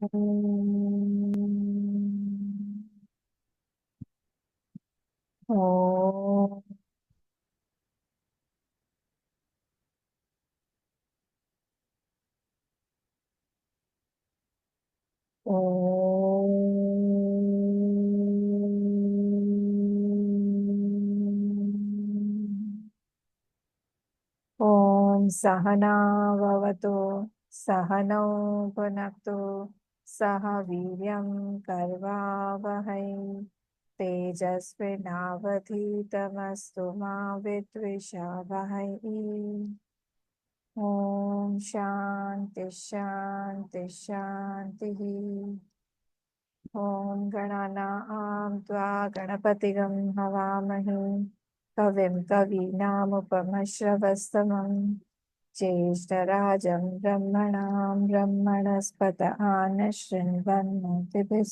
ओम ओम सहना भवतु सहनौ भुनक्तु सह वीर्यं कर्वावहै तेजस्विनावधीतमस्तु मा विद्विषावहै। ओम शांति शांति शांति। ओम गणानां त्वा गणपतिगं हवामहे कविं कवीनामुपमश्रवस्तमं ज्येष्ठराजं ब्रह्मणां ब्रह्मणस्पत आनशृण्वन्नोतिभिः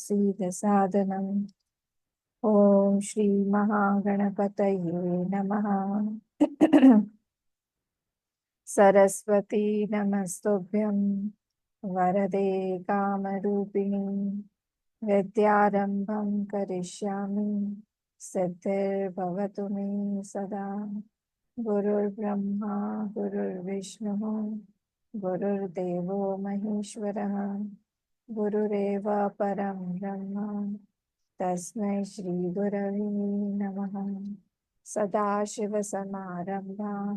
ओम श्री महागणपतये नमः। सरस्वती नमस्तुभ्यं वरदे कामरूपिणी विद्यारंभं करिष्यामि सिद्धिर्भवतु मे सदा। गुरुर्ब्रह्मा गुरुर्विष्णुः गुरुर्देवो महेश्वरः गुरुरेव परं ब्रह्म तस्मै श्री गुरवे नमः। सदाशिवसमारम्भां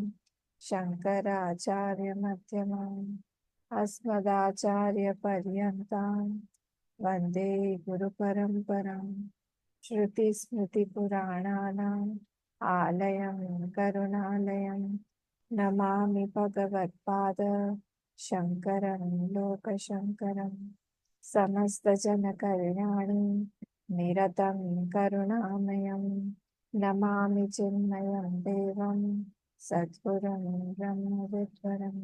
शङ्कराचार्यमध्यमाम् अस्मदाचार्यपर्यन्तां वन्दे गुरुपरम्परां। श्रुतिस्मृतिपुराणानाम् आलयं करुणालयं नमामि भगवत्पाद शङ्करं लोकशङ्करं। समस्तजनकल्याणं निरतं करुणामयं नमामि चिन्मयं देवं सद्गुरुं ब्रह्मविद्वरं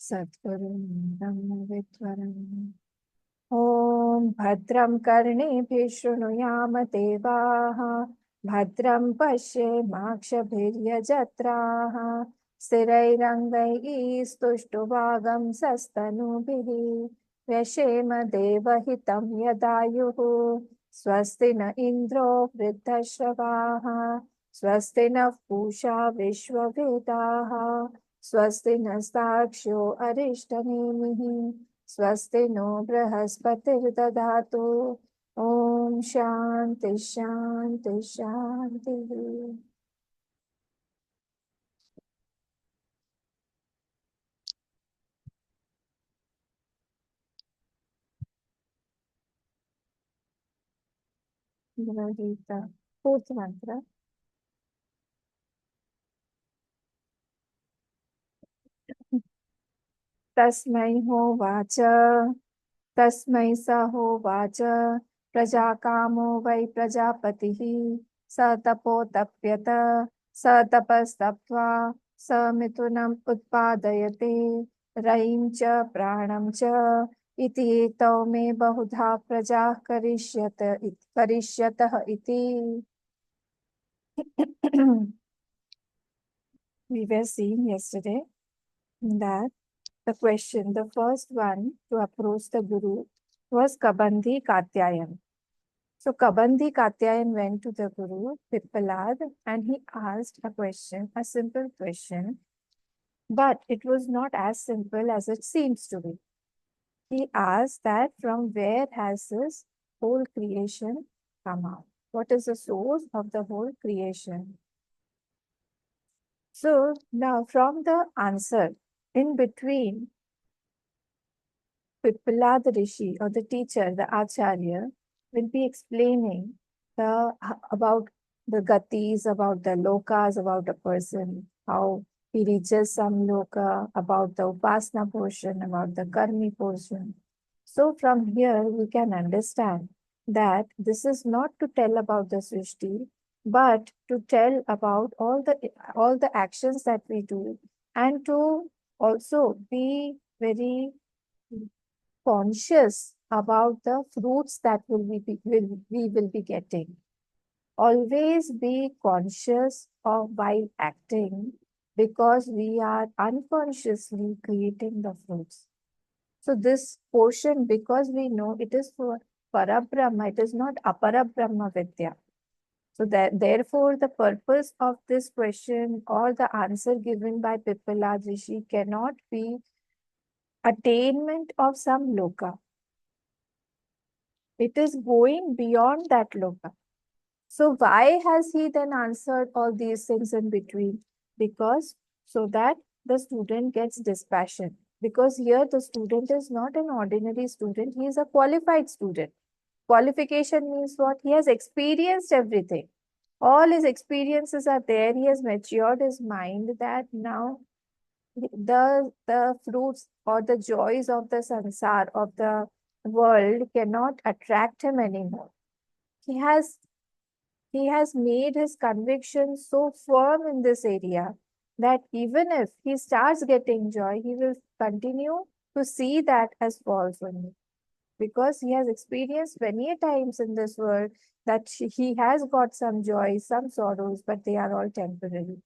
सद्गुरुं ब्रह्मविद्वरम्। ॐ भद्रं कर्णेभिः शृणुयाम देवाः भद्रं पश्येमाक्षभिर्यजत्राः स्थिरैरङ्गैः स्तुष्टुवागंसस्तनूभिः व्यशेम देवहितं यदायुः। स्वस्ति न इन्द्रो वृद्धश्रवाः स्वस्ति नः पूषा विश्ववेदाः स्वस्ति नस्तार्क्ष्यो अरिष्टनेमिः स्वस्ति नो बृहस्पतिर्दधातु। ओम शांति शांति शांति। गीता फोर्थ मंत्र। तस्मै होवाच तस्मै स होवाच प्रजाकामो वै प्रजापतिः स तपोतप्यत स तपस्तप्त्वा स मिथुनम् उत्पादयते रयिं च प्राणं च इति एतौ मे बहुधा प्रजाः करिष्यतः इति। We were seeing yesterday that the question, the first one to approach the Guru was Kabandhi Katyayan. So Kabandhi Katyayan went to the Guru, Pippalad, and he asked a question, a simple question, but it was not as simple as it seems to be. He asked that from where has this whole creation come out? What is the source of the whole creation? So now from the answer, in between, Pippala, the Rishi or the teacher, the Acharya, will be explaining about the gatis, about the lokas, about a person, how he reaches some loka, about the upasana portion, about the karmi portion. So from here we can understand that this is not to tell about the Srishti, but to tell about all the actions that we do, and to also be very conscious about the fruits that we will be getting. Always be conscious of while acting, because we are unconsciously creating the fruits. So this portion, because we know it is for Parabrahma, it is not Aparabrahma Vidya. So that therefore the purpose of this question or the answer given by Pippala Rishi cannot be attainment of some loka. It is going beyond that loka. So why has he then answered all these things in between? Because so that the student gets dispassion. Because here the student is not an ordinary student, he is a qualified student. Qualification means what? He has experienced everything. All his experiences are there. He has matured his mind that now the fruits or the joys of the sansar, of the world, cannot attract him anymore. He has he has made his conviction so firm in this area that even if he starts getting joy, he will continue to see that as false only. Because he has experienced many times in this world that he has got some joy, some sorrows, but they are all temporary.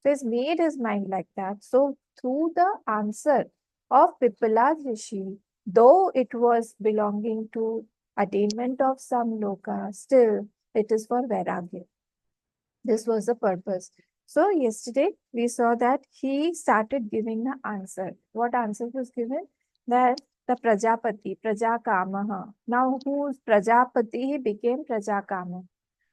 So he's made his mind like that. So through the answer of Pippala Rishi, though it was belonging to attainment of some loka, still it is for Vairagya. This was the purpose. So yesterday we saw that he started giving the answer. What answer was given? That the Prajapati, Prajakamaha. Now who's Prajapati? He became Prajakama.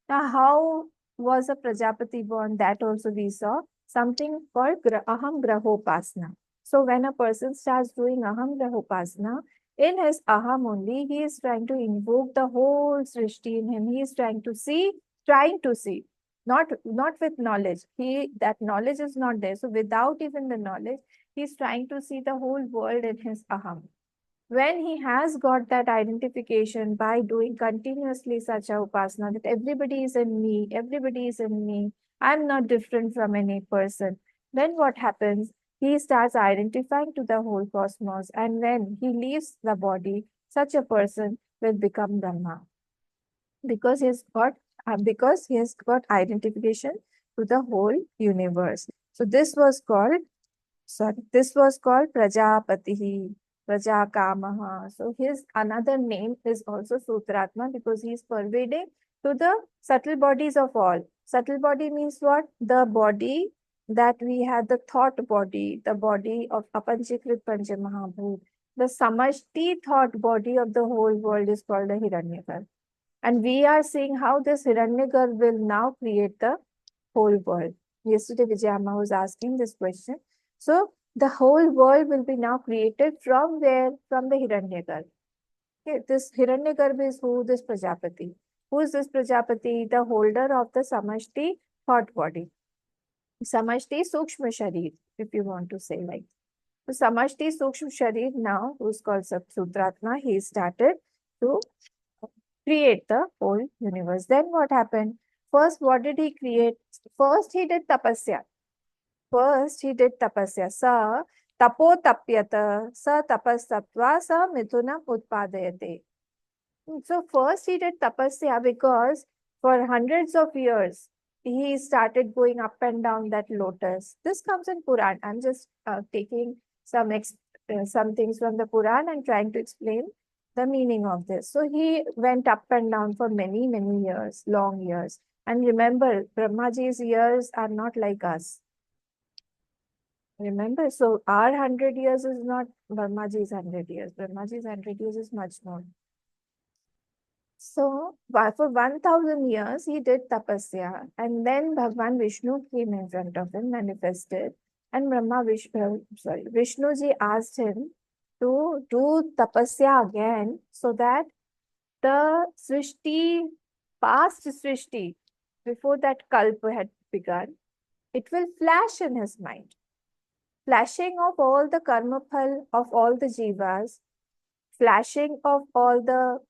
Now how was a Prajapati born? That also we saw. Something called Aham Grahopasna. So when a person starts doing Aham Grahopasna, in his Aham only, he is trying to invoke the whole Srishti in him. He is trying to see not with knowledge. That knowledge is not there. So without even the knowledge, he's trying to see the whole world in his aham. When he has got that identification by doing continuously such a upasana that everybody is in me, I'm not different from any person, then what happens? He starts identifying to the whole cosmos, and when he leaves the body, such a person will become Brahma because he has got identification to the whole universe. So this was called Prajapatihi, Prajakamaha. So his another name is also Sutratma because he is pervading to the subtle bodies of all. Subtle body means what? The body that we have, the thought body, the body of Apanchikrit Panchamahabhut. The Samashti thought body of the whole world is called the Hiranyakar. And we are seeing how this Hiranyagar will now create the whole world. Yesterday, Vijayamma was asking this question. So, the whole world will be now created from where? From the Hiranyagar. Okay, this Hiranyagar is who? This Prajapati. Who is this Prajapati? The holder of the Samashti thought body. Samashti Sukshma Sharir, if you want to say like. So, Samashti Sukshma Sharir now, who's called Sutratma, he started to create the whole universe. Then what happened? First, what did he create? First, he did tapasya. Sa tapo tapyata, sa tapastapva, sa mithunam utpadayate. So first he did tapasya because for hundreds of years he started going up and down that lotus. This comes in Puran. I'm just taking some things from the Puran and trying to explain the meaning of this. So he went up and down for many, many years, long years. And remember, Brahmaji's years are not like us. Remember, so our 100 years is not Brahmaji's 100 years. Brahmaji's 100 years is much more. So for 1000 years he did tapasya, and then Bhagwan Vishnu came in front of him, manifested, and Vishnuji asked him to do tapasya again so that the Srishti, past Srishti, before that Kalpa had begun, it will flash in his mind. Flashing of all the karma phal of all the jivas, flashing of all the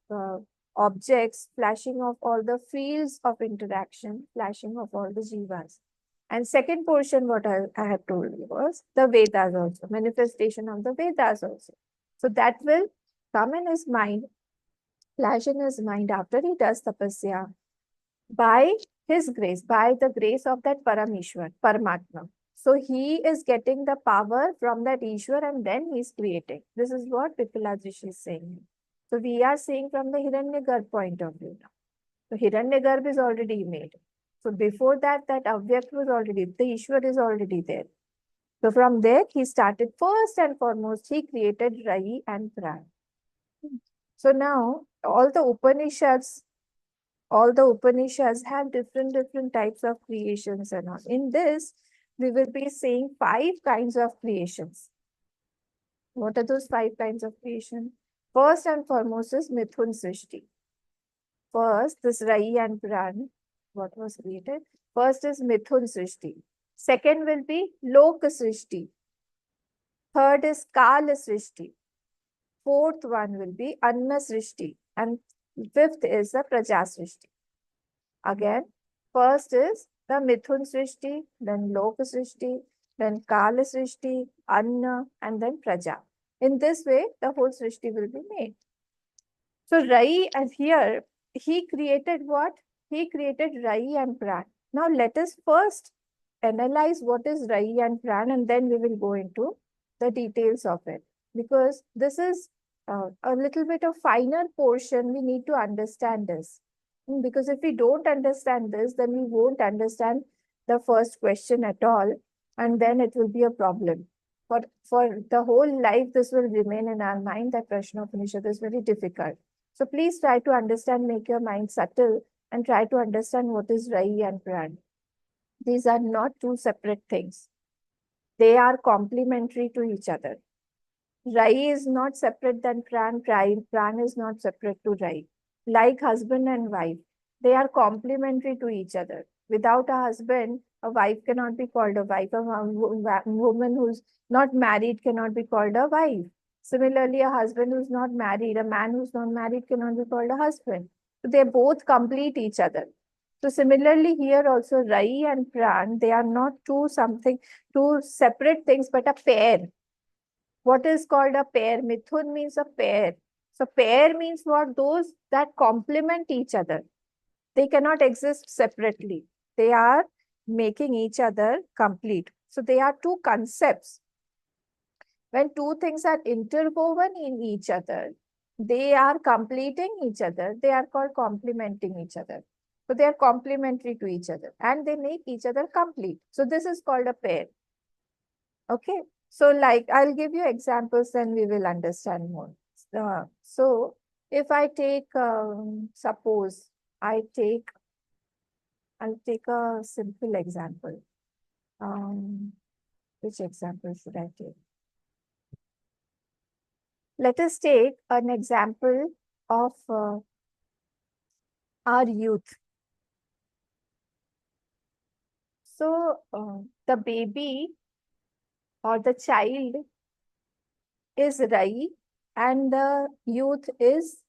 objects, flashing of all the fields of interaction, flashing of all the jivas. And second portion, what I have told you was the Vedas also, manifestation of the Vedas also. So that will come in his mind, flash in his mind after he does tapasya by his grace, by the grace of that Parameshwar, Paramatma. So he is getting the power from that Ishwar and then he is creating. This is what Pipalajish is saying. So we are saying from the Hiranyagarbha point of view now. So Hiranyagarbha is already made. So before that, that Avyakt was already, the Ishwar is already there. So from there, he started first and foremost, he created Rayi and Pran. So now all the Upanishads have different types of creations and all. In this, we will be seeing 5 kinds of creations. What are those 5 kinds of creation? First and foremost is Mithun Srishti. First, this Rayi and Pran, what was created? First is Mithun Srishti. Second will be Lok Srishti. Third is Kala Srishti. Fourth one will be Anna Srishti. And fifth is the Praja Srishti. Again, first is the Mithun Srishti, then Lok Srishti, then Kala Srishti, Anna, and then Praja. In this way, the whole Srishti will be made. So Rai, as here, he created what? He created Rai and Pran. Now let us first analyze what is Rai and Pran, and then we will go into the details of it. Because this is a little bit of finer portion, we need to understand this. Because if we don't understand this, then we won't understand the first question at all, and then it will be a problem. For the whole life, this will remain in our mind that Prashnopanishad is very difficult. So please try to understand, make your mind subtle, and try to understand what is Rayi and Pran. These are not two separate things. They are complementary to each other. Rayi is not separate than Pran. Pran is not separate to Rayi. Like husband and wife, they are complementary to each other. Without a husband, a wife cannot be called a wife. A woman who's not married cannot be called a wife. Similarly, a husband who's not married, a man who's not married cannot be called a husband. So they both complete each other. So similarly here also Rayi and Pran, they are not two separate things, but a pair. What is called a pair? Mithun means a pair. So pair means what? Those that complement each other. They cannot exist separately. They are making each other complete. So they are two concepts. When two things are interwoven in each other, they are completing each other. They are called complementing each other. So they are complementary to each other and they make each other complete. So this is called a pair. Okay. So like I'll give you examples, then we will understand more. So if I take, suppose I'll take a simple example. Which example should I take? Let us take an example of our youth. So the baby or the child is Rai and the youth is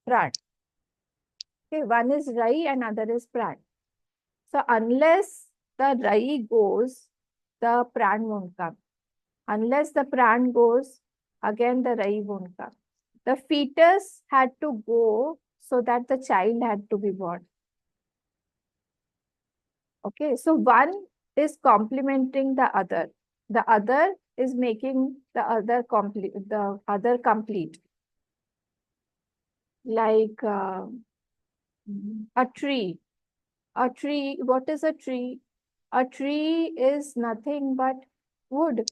Pran. Okay, one is Rai and other is Pran. So unless the Rai goes, the Pran won't come. Unless the Pran goes, again the Rai won't come. The fetus had to go so that the child had to be born. Okay, so one is complementing the other. The other is making the other complete. Like a tree. A tree, what is a tree? A tree is nothing but wood.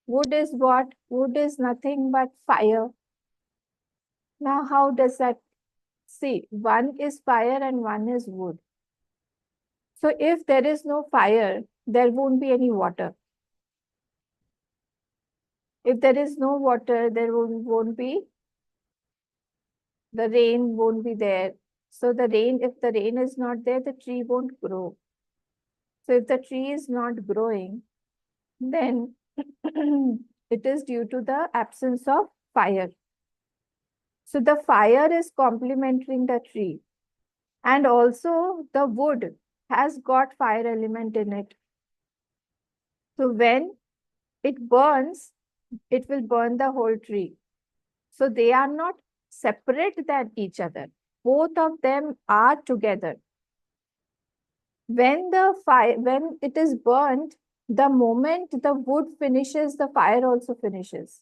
Wood is what? Wood is nothing but fire. Now, how does that? See, one is fire and one is wood. So if there is no fire, there won't be any water. If there is no water, there won't be, the rain won't be there. So if the rain is not there, the tree won't grow. So if the tree is not growing, then it is due to the absence of fire. So the fire is complementing the tree. And also the wood has got fire element in it. So when it burns, it will burn the whole tree. So they are not separate than each other. Both of them are together. When the fire, when it is burnt, the moment the wood finishes, the fire also finishes.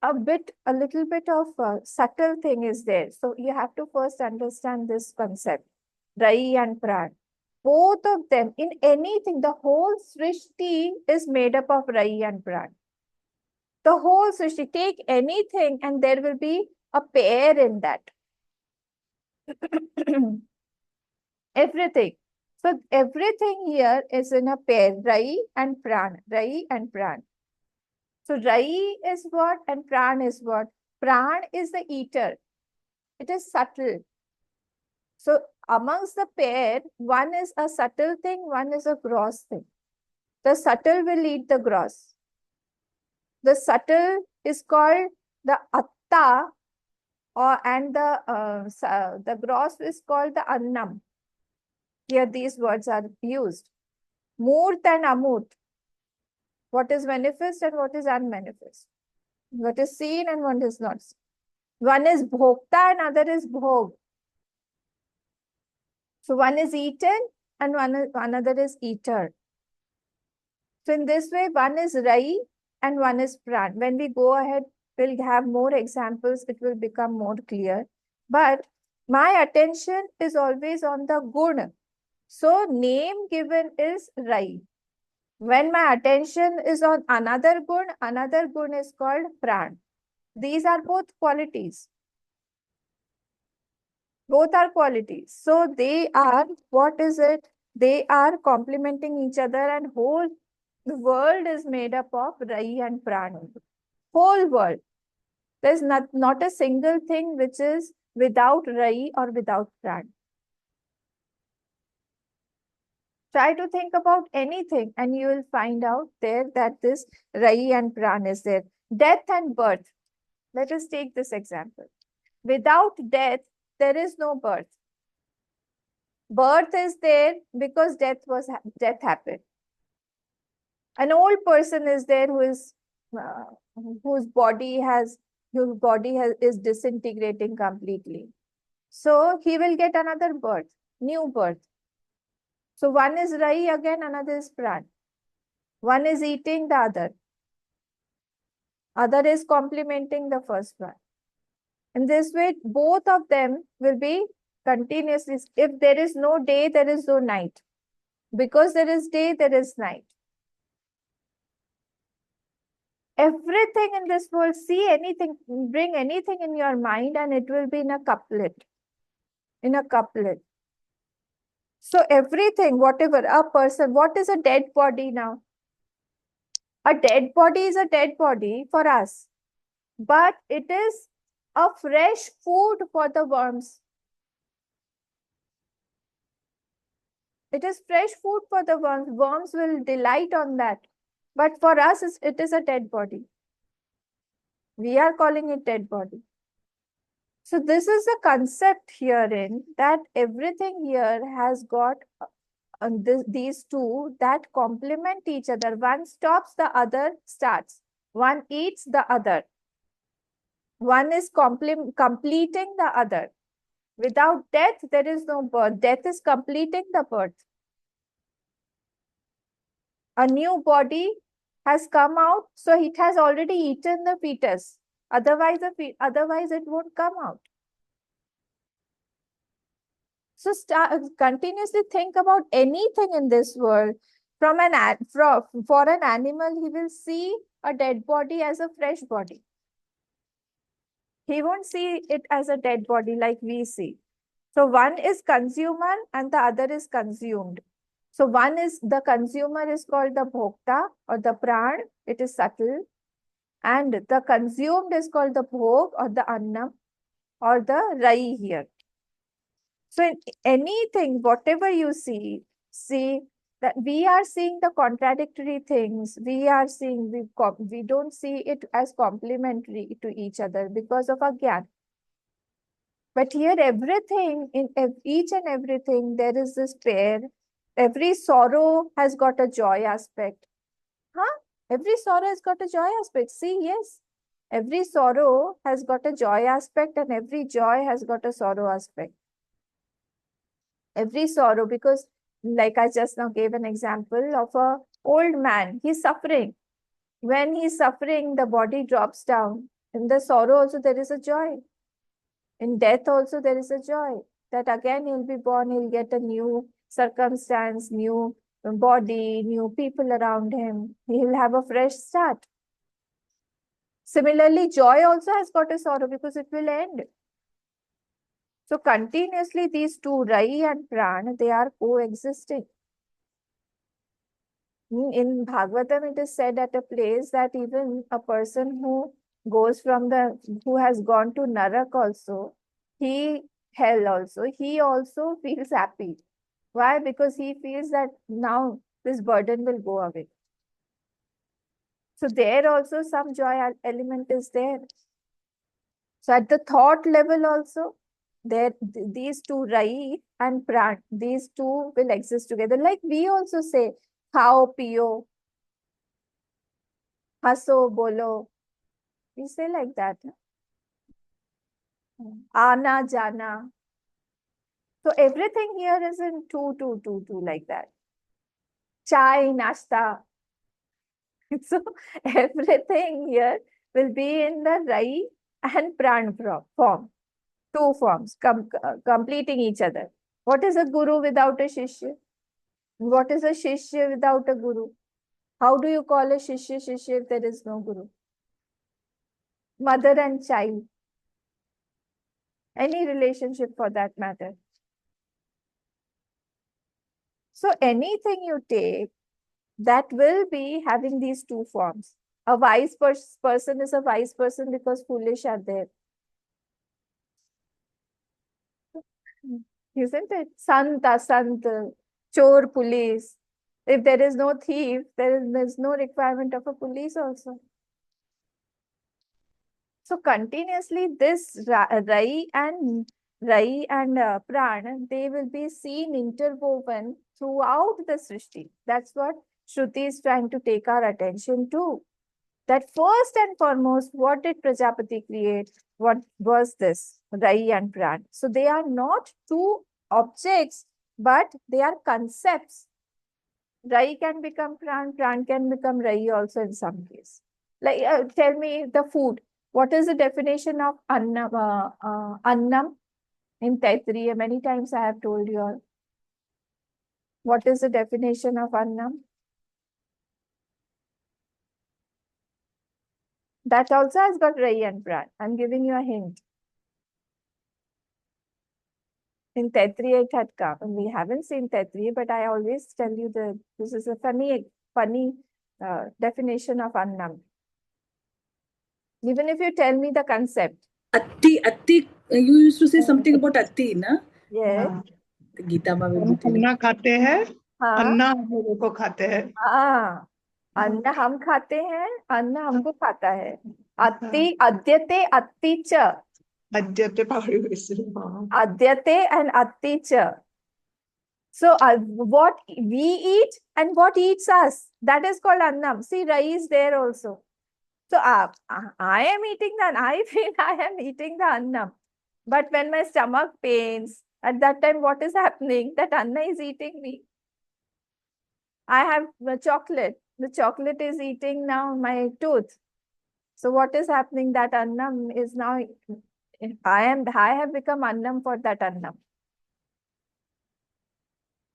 A little bit of subtle thing is there. So you have to first understand this concept, Rayi and Pran. Both of them, in anything, the whole Srishti is made up of Rayi and Pran. The whole Srishti, take anything and there will be a pair in that. Everything. So everything here is in a pair, Rayi and Pran, Rayi and Pran. So Rayi is what and Pran is what? Pran is the eater. It is subtle. So amongst the pair, one is a subtle thing, one is a gross thing. The subtle will eat the gross. The subtle is called the atta, and the gross is called the annam. Here these words are used. Murt and amurt. What is manifest and what is unmanifest? What is seen and what is not seen? One is bhokta and other is bhog. So one is eaten and another is eater. So in this way, one is Rayi and one is Pran. When we go ahead, we'll have more examples. It will become more clear. But my attention is always on the gun. So name given is Rayi. When my attention is on another gun is called Pran. These are both qualities. Both are qualities. So they are, what is it? They are complementing each other, and whole the world is made up of Rayi and Pran. Whole world. There's not a single thing which is without Rayi or without Pran. Try to think about anything and you will find out there that this Rayi and Pran is there. Death and birth. Let us take this example. Without death, there is no birth. Birth is there because death happened. An old person is there uh, whose body has is disintegrating completely. So he will get another birth, new birth. So one is Rayi again, another is Pran. One is eating the other. Other is complementing the first one. In this way, both of them will be continuously. If there is no day, there is no night. Because there is day, there is night. Everything in this world, see anything, bring anything in your mind and it will be in a couplet. In a couplet. So everything, whatever, a person, what is a dead body now? A dead body is a dead body for us. But it is a fresh food for the worms. It is fresh food for the worms. Worms will delight on that. But for us, it is a dead body. We are calling it dead body. So this is the concept herein that everything here has got these two that complement each other. One stops, the other starts. One eats, the other. One is completing the other. Without death, there is no birth. Death is completing the birth. A new body has come out, so it has already eaten the fetus. Otherwise, it won't come out. So continuously think about anything in this world. For an animal, he will see a dead body as a fresh body. He won't see it as a dead body like we see. So one is consumer and the other is consumed. So one is the consumer is called the bhokta or the pran. It is subtle. And the consumed is called the bhog or the annam or the rai here. So in anything, whatever you see that we are seeing the contradictory things. We are seeing, we don't see it as complementary to each other because of our gyan. But here everything, in each and everything, there is this pair. Every sorrow has got a joy aspect. Huh? Every sorrow has got a joy aspect. See, yes. Every sorrow has got a joy aspect and every joy has got a sorrow aspect. Every sorrow, because like I just now gave an example of a old man, he's suffering. When he's suffering, the body drops down. In the sorrow also there is a joy. In death also there is a joy. That again he'll be born, he'll get a new circumstance, new body, new people around him. He'll have a fresh start. Similarly, joy also has got a sorrow because it will end. So continuously these two, Rayi and Pran, they are coexisting. In Bhagavatam, it is said at a place that even a person who has gone to Narak also, hell also, he also feels happy. Why? Because he feels that now this burden will go away. So there also some joy element is there. So at the thought level also, these two, Rai and Pran, these two will exist together. Like we also say, khao, piyo, haso, bolo. We say like that. Ana, jana. So everything here is in two, two, two, two, like that. Chai, nashta. So everything here will be in the Rai and Pran form. Two forms completing each other. What is a guru without a shishya? What is a shishya without a guru? How do you call a shishya if there is no guru? Mother and child. Any relationship for that matter. So anything you take, that will be having these two forms. A wise person is a wise person because foolish are there. Isn't it? Sant, asant, chor, police. If there is no thief, there's no requirement of a police also. So continuously this Rai and Pran, they will be seen interwoven throughout the Srishti. That's what Shruti is trying to take our attention to. That first and foremost, what did Prajapati create? What was this? Rai and Pran. So they are not two objects, but they are concepts. Rai can become Pran, Pran can become Rai also in some case. Like, tell me the food. What is the definition of annam in Taittiriya? Many times I have told you all. What is the definition of annam? That also has got Rai and Pran. I'm giving you a hint. In Taittiriya it had come. We haven't seen Taittiriya, but I always tell you this is a funny definition of annam. Even if you tell me the concept. Atti, you used to say something about Atti, na? Yes. Gita ma अन्ना खाते हैं, हाँ अन्ना हम लोगों को खाते हैं. हाँ, अन्न हम खाते हैं, अन्न हमको खाता है. अति, अद्यते, अति च. अद्यते पारिवेश. Adyate and atti cha. So what we eat and what eats us, that is called annam. See, Rai is there also. So I am eating I feel I am eating the annam. But when my stomach pains, at that time what is happening? That anna is eating me. I have the chocolate. The chocolate is eating now my tooth. So what is happening? That annam is now, I have become annam for that annam.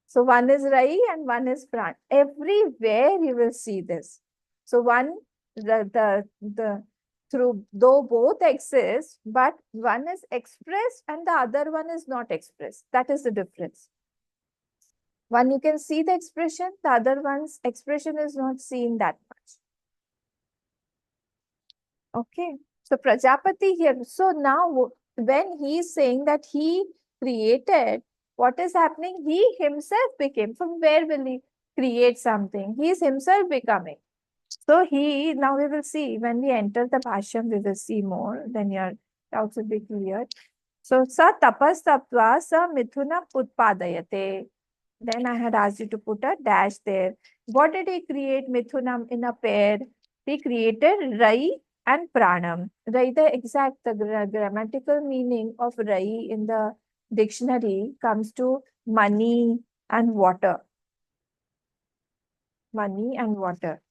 So one is Rai and one is Pran. Everywhere you will see this. So though both exist, but one is expressed and the other one is not expressed. That is the difference. One you can see the expression, the other one's expression is not seen that much. Okay. So Prajapati here. So now when he is saying that he created, what is happening? He himself became. From where will he create something? He is himself becoming. So now we will see, when we enter the Bhashyam, we will see more, then your doubts will be clear. So, sa tapas tapva sa mithuna utpadayate. Then I had asked you to put a dash there. What did he create Mithunam in a pair? He created Rai and Pranam. Rai, the exact grammatical meaning of Rai in the dictionary comes to money and water. Money and water.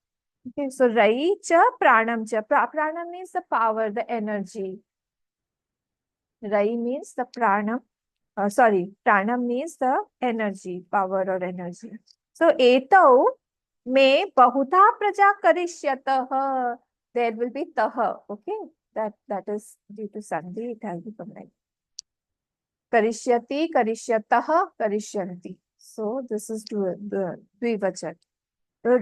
Okay, so Rayi cha pranam cha. Pranam means the power, the energy. Rayi means the pranam. Pranam means the energy, power or energy. So etau me bahudha praja karishyatah. There will be tah. Okay, that is due to Sandhi. It has become like karishyati, karishyatah, karishyanti. So this is the dvivachan.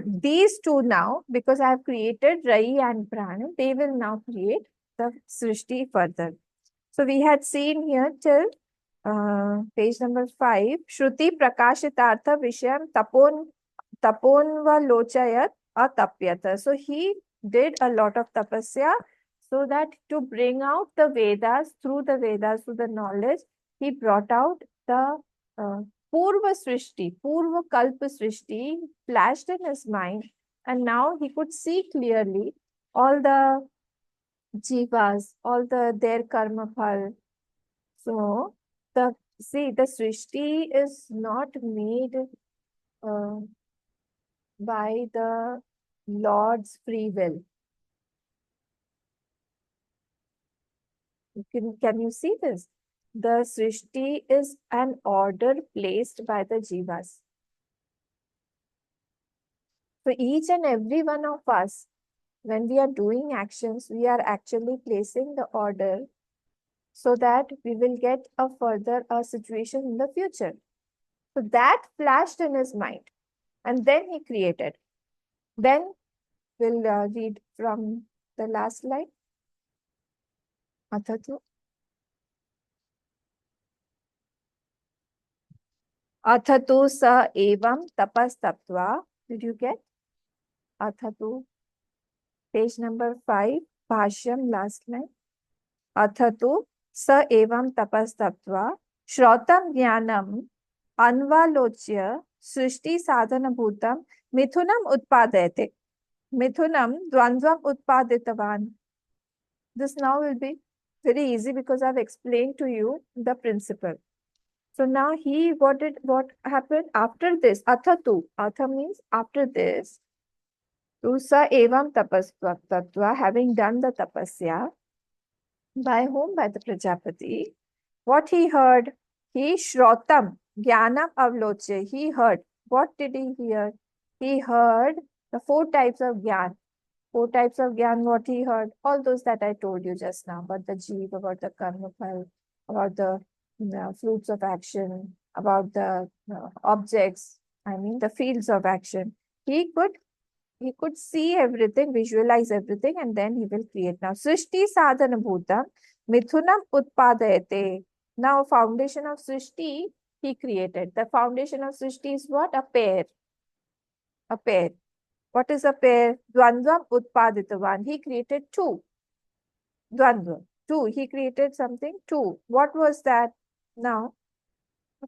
These two now, because I have created Rayi and Prana, they will now create the Srishti further. So we had seen here till page number 5, Shruti Prakashitartha Vishayam Taponva Lochayat Atapyata. So he did a lot of tapasya so that to bring out the Vedas, through the knowledge, he brought out the Purva Srishti, Purva Kalpa Srishti flashed in his mind, and now he could see clearly all the jivas, all their karma phal. So the Srishti is not made uh, by the Lord's free will. Can you see this? The Srishti is an order placed by the jivas. So each and every one of us, when we are doing actions, we are actually placing the order so that we will get a further situation in the future. So that flashed in his mind, and then he created. Then we'll read from the last line. Athatu. Athatu sa evam tapas taptva. Did you get? Athatu. Page number 5. Bhashyam, last line. Athatu sa evam tapas taptva. Shrotam jnanam anvalocya srishti sadhana bhutam mithunam utpadayate. Mithunam dvandvam utpaditavan. This now will be very easy because I've explained to you the principle. So now what happened after this? Athatu. Atha means after this. Tusa evam tapastatva, having done the tapasya. By whom? By the Prajapati. What he heard? He shrotam, jnanam avloche. He heard. What did he hear? He heard the 4 types of jnana. 4 types of jnana, what he heard, all those that I told you just now, about the jeev, about the karma phal, about the fruits of action, about the objects, I mean the fields of action. He could see everything, visualize everything, and then he will create. Now, Srishti sadhana bhutam, mithunam utpadayate. Now, foundation of Srishti, he created. The foundation of Srishti is what? A pair. A pair. What is a pair? Dvandvam utpaditavan. He created 2. Dvandvam. 2. He created something 2. What was that? Now,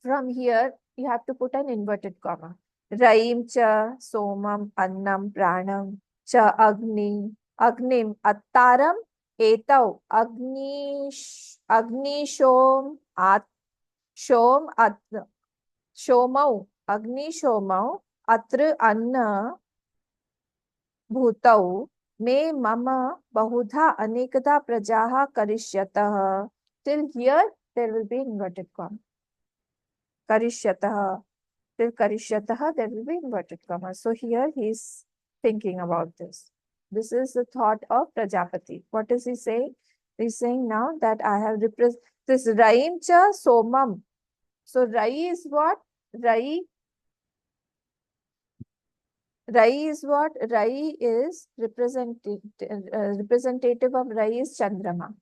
from here, you have to put an inverted comma. Raim cha somam annam pranam cha agnim attaram etau agni shom shomau agni shomau atra anna bhutau me mama bahudha anekada prajaha karishyatah. Till here there will be inverted comma. Karishyatah. Till karishyatah there will be inverted comma. So here he is thinking about this. This is the thought of Prajapati. What is he saying? He is saying now that I have represented this Raim cha somam. So Rai is what? Rai is what? Rai is representative of Rai is Chandrama.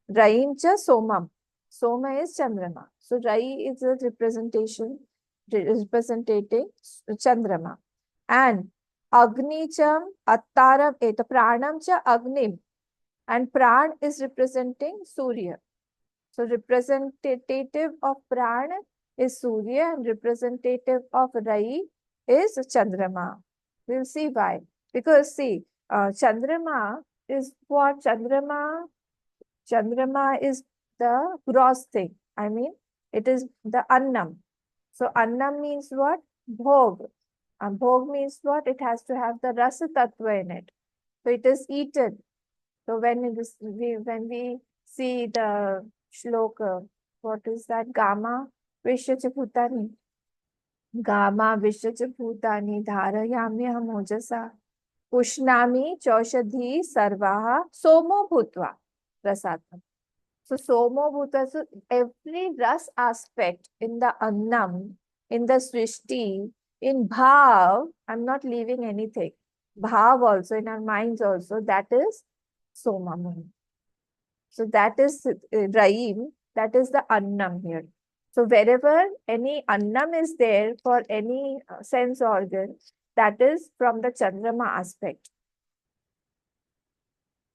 Raim cha somam. Soma is Chandrama. So Rai is a representing Chandrama. And Agni cham attaram et pranam cha agnim. And pran is representing Surya. So representative of pran is Surya and representative of Rai is Chandrama. We'll see why. Because see, Chandrama is what? Chandrama is the gross thing. I mean, it is the annam. So Annam means what? Bhog. And Bhog means what? It has to have the Rasa Tattva in it. So it is eaten. So when we see the shloka, what is that? Gama Vishyacha Bhutani. Gama Vishyacha Bhutani Dharayamya Mojasa. Pushnami Choshadhi Sarvaha Somo Bhutva Rasatam. So Somo Bhuta, so every ras aspect in the Annam, in the Srishti, in Bhav, I'm not leaving anything. Bhav also, in our minds also, that is Soma Muni. So that is Raim, that is the Annam here. So wherever any Annam is there for any sense organ, that is from the Chandrama aspect.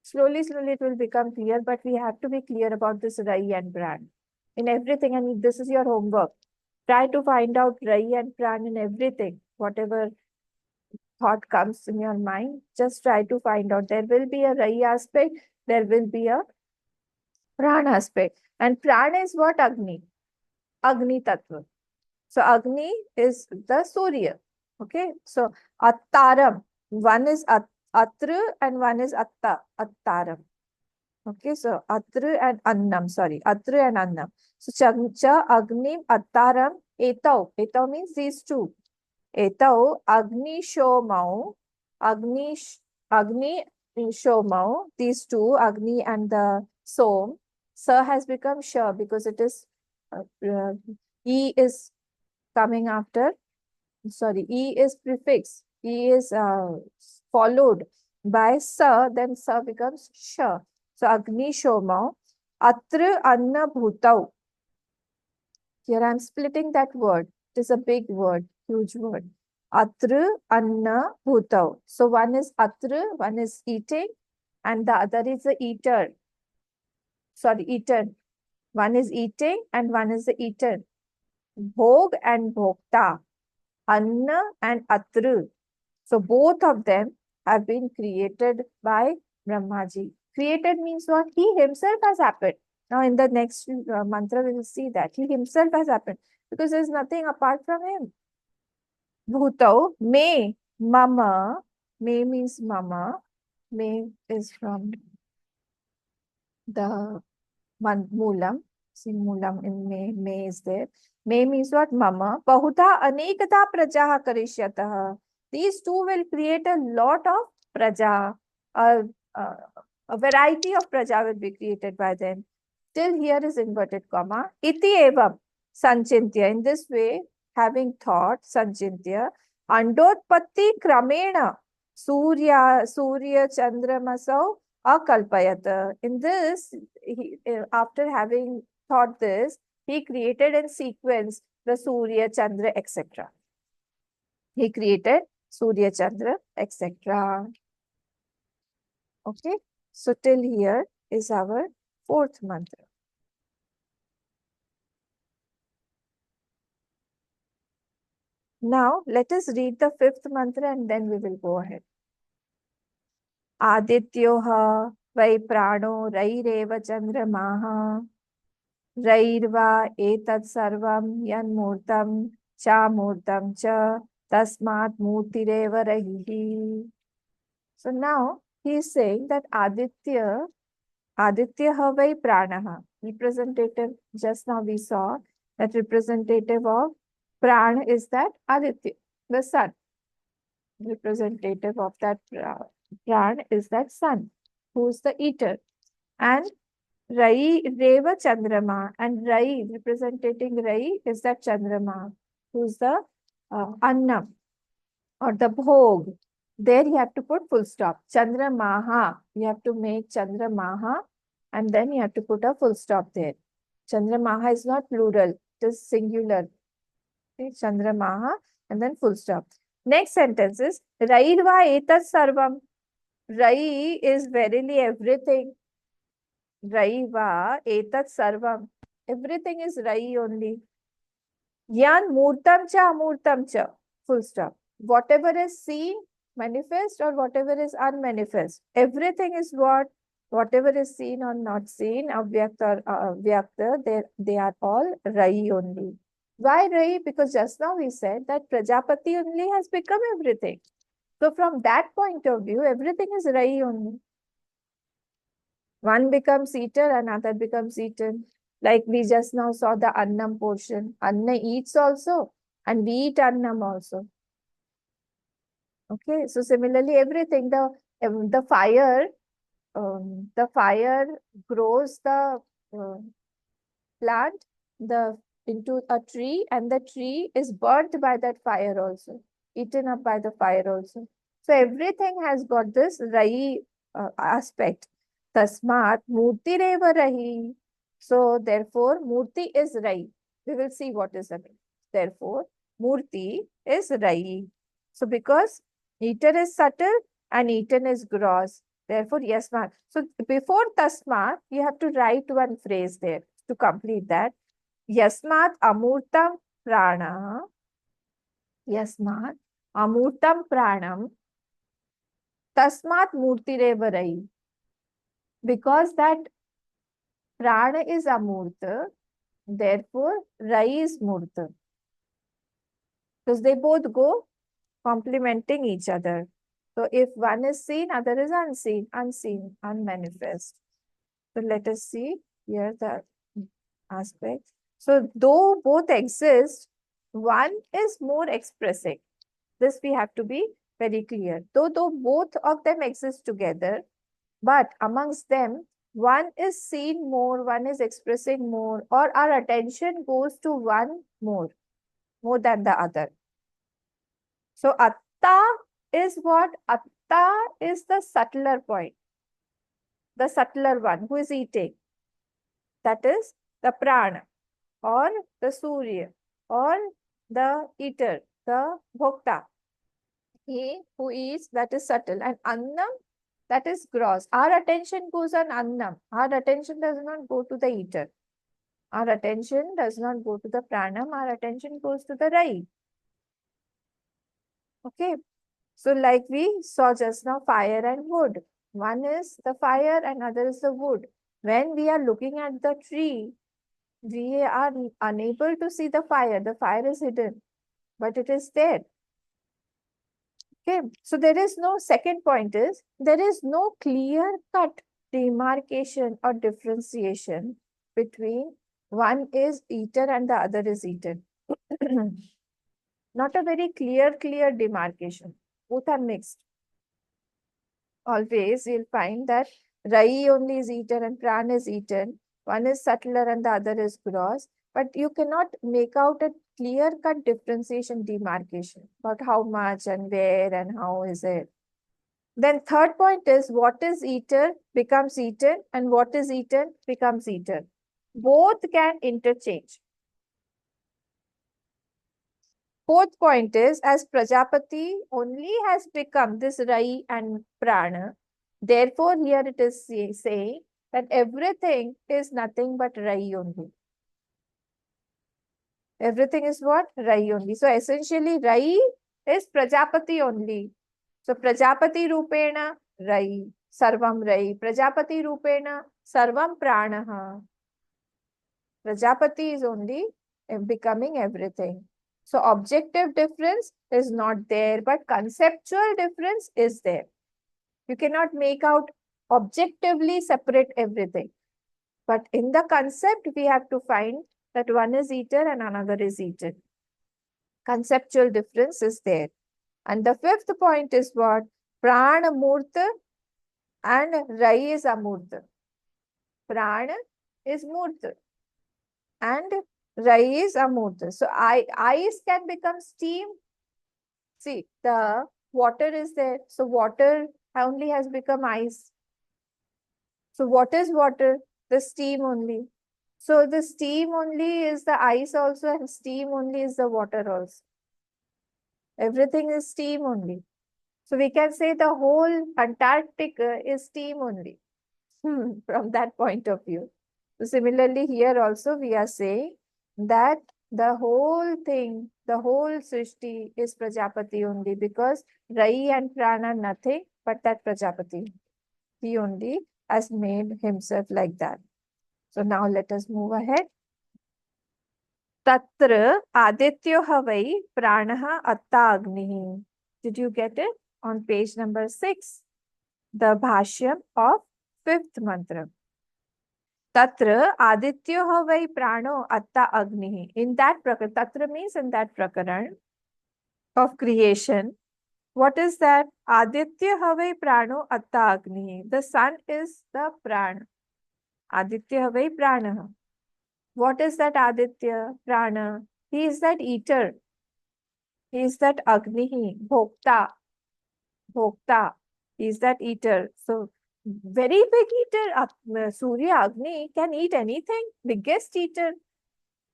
Slowly, slowly it will become clear, but we have to be clear about this Rayi and Pran in everything. And this is your homework. Try to find out Rayi and Pran in everything. Whatever thought comes in your mind, just try to find out. There will be a Rayi aspect, there will be a Pran aspect. And Pran is what? Agni. Agni Tattva. So Agni is the Surya. Okay. So Attaram. One is Atra and one is Attaram. Okay, so Atra and Annam, sorry, Atra and Annam. So Cha, Agni, Attaram, Etau. Etau means these two. Etau, Agni, Shomau, Agni, Shomau, these two, Agni and the Som. Sa has become Sha because it is, E is coming after, sorry, E is prefix. E is followed by Sa, then Sa becomes Sha. So Agni Shoma, Atra Anna Bhutau. Here I am splitting that word. It is a big word, huge word. Atra Anna Bhutau. So one is Atra, one is eating, and the other is the eater. Sorry, eaten. One is eating and one is the eater. Bhog and Bhokta. Anna and Atra. So both of them have been created by Brahmaji. Created means what? He himself has happened. Now in the next mantra we will see that. He himself has happened. Because there is nothing apart from him. Bhutau, me, mama. Me means mama. Me is from the one moolam. See moolam in me is there. Me means what? Mama. Bahuta anekata prajaha karishyatah. These two will create a lot of praja. A, a, a variety of praja will be created by them. Till here is inverted comma. Iti evam sanchintya. In this way, having thought, sanchintya, andotpatti kramena surya chandramasau akalpayata. In this, after having thought this, he created in sequence the Surya, Chandra, etc. He created Surya, Chandra, etc. Okay. So till here is our fourth mantra. Now let us read the fifth mantra and then we will go ahead. Adityoha vai prano raireva chandramaha rairva etat sarvam yanmurtam cha murtam cha tasmat murtireva rahihi. So now he is saying that Aditya vai pranaha, representative, just now we saw that representative of Pran is that Aditya, the sun. Representative of that Pran is that sun, who is the eater. And Rayi, Reva Chandrama, and Rayi, representing Rayi, is that Chandrama, who is the Annam or the Bhog. There you have to put full stop. Chandramaha, you have to make Chandramaha and then you have to put a full stop there. Chandramaha is not plural, it is singular. Okay, Chandramaha and then full stop. Next sentence is Rairva etat sarvam. Rai is verily everything. Raiva etat sarvam. Everything is Rai only. Yan murtam cha amurtam cha. Full stop. Whatever is seen, manifest, or whatever is unmanifest. Everything is what? Whatever is seen or not seen, avyakta or avyakta, they are all Rai only. Why Rayi? Because just now we said that Prajapati only has become everything. So from that point of view, everything is Rayi only. One becomes eater, another becomes eaten. Like we just now saw the Annam portion. Anna eats also, and we eat Annam also. Okay, so similarly, everything, the fire grows the plant the into a tree, and the tree is burnt by that fire also, eaten up by the fire also. So everything has got this Rayi aspect. Tasmat Murti Reva Rahi. So therefore, Murti is Rayi. We will see what is the meaning. Therefore, Murti is Rayi. So because eater is subtle and eaten is gross, therefore, Yasmat. So before Tasmat, you have to write one phrase there to complete that. Yasmat amurtam prana. Yasmat amurtam pranam. Tasmat murtireva Rayi. Because that prana is amurta, therefore Rayi is murta. Because they both go complementing each other. So if one is seen, other is unseen, unmanifest. So let us see here the aspects. So though both exist, one is more expressing. This we have to be very clear. Though both of them exist together, but amongst them, one is seen more, one is expressing more, or our attention goes to one more than the other. So atta is what? Atta is the subtler point, the subtler one who is eating. That is the prana, or the surya, or the eater, the bhokta. He who eats, that is subtle. And annam, that is gross. Our attention goes on annam. Our attention does not go to the eater. Our attention does not go to the pranam. Our attention goes to the Rayi. Okay. So like we saw just now, fire and wood. One is the fire and other is the wood. When we are looking at the tree, we are unable to see the fire. The fire is hidden, but it is there. Okay, so there is no, second point is, there is no clear cut demarcation or differentiation between one is eaten and the other is eaten. Not a very clear demarcation. Both are mixed. Always you'll find that Rayi only is eaten and Pran is eaten. One is subtler and the other is gross. But you cannot make out a clear-cut differentiation, demarcation about how much and where and how is it. Then third point is what is eaten becomes eaten and what is eaten becomes eaten. Both can interchange. Fourth point is, as Prajapati only has become this Rayi and Prana, therefore here it is saying that everything is nothing but Rayi only. Everything is what? Rayi only. So essentially Rayi is Prajapati only. So Prajapati Rupena Rayi, Sarvam Rayi. Prajapati Rupena Sarvam Pranaha. Prajapati is only becoming everything. So objective difference is not there, but conceptual difference is there. You cannot make out objectively separate everything. But in the concept, we have to find that one is eaten and another is eaten. Conceptual difference is there. And the fifth point is what? Prana Murta and Rayi is Amurta. Prana is Murta and Rayi is Amurta. So ice can become steam. See, the water is there. So water only has become ice. So what is water? The steam only. So the steam only is the ice also, and steam only is the water also. Everything is steam only. So we can say the whole Antarctica is steam only from that point of view. So similarly here also we are saying that the whole thing, the whole Srishti is Prajapati only, because Rayi and Pran are nothing but that Prajapati. He only has made himself like that. So now let us move ahead. Tatra adityo havai pranaha atta agnihi. Did you get it? On page number 6, the bhashyam of 5th mantra. Tatra adityo havai prano atta agnihi. In that prakaran, tatra means in that prakaran of creation. What is that? Aditya havai prano atta agnihi. The sun is the prana. Aditya havai prana. What is that Aditya? Prana. He is that eater. He is that Agnihi, Bhokta. Bhokta. He is that eater. So, very big eater. Surya Agni can eat anything. Biggest eater.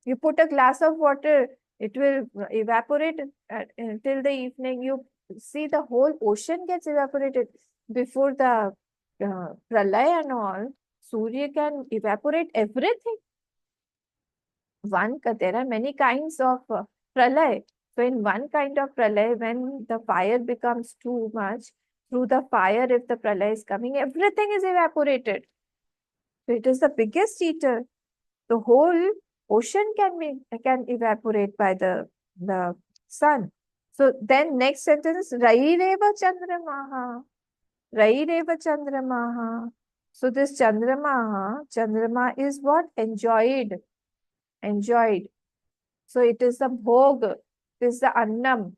You put a glass of water, it will evaporate until the evening. You see the whole ocean gets evaporated before the pralaya and all. Surya can evaporate everything. There are many kinds of pralay. So in one kind of pralay, when the fire becomes too much, through the fire, if the pralay is coming, everything is evaporated. So it is the biggest eater. The whole ocean can evaporate by the sun. So then next sentence, Rayi-Reva Chandramaha. Rayi-Reva Chandramaha. So this Chandrama is what? Enjoyed. Enjoyed. So it is the bhog, it is the annam.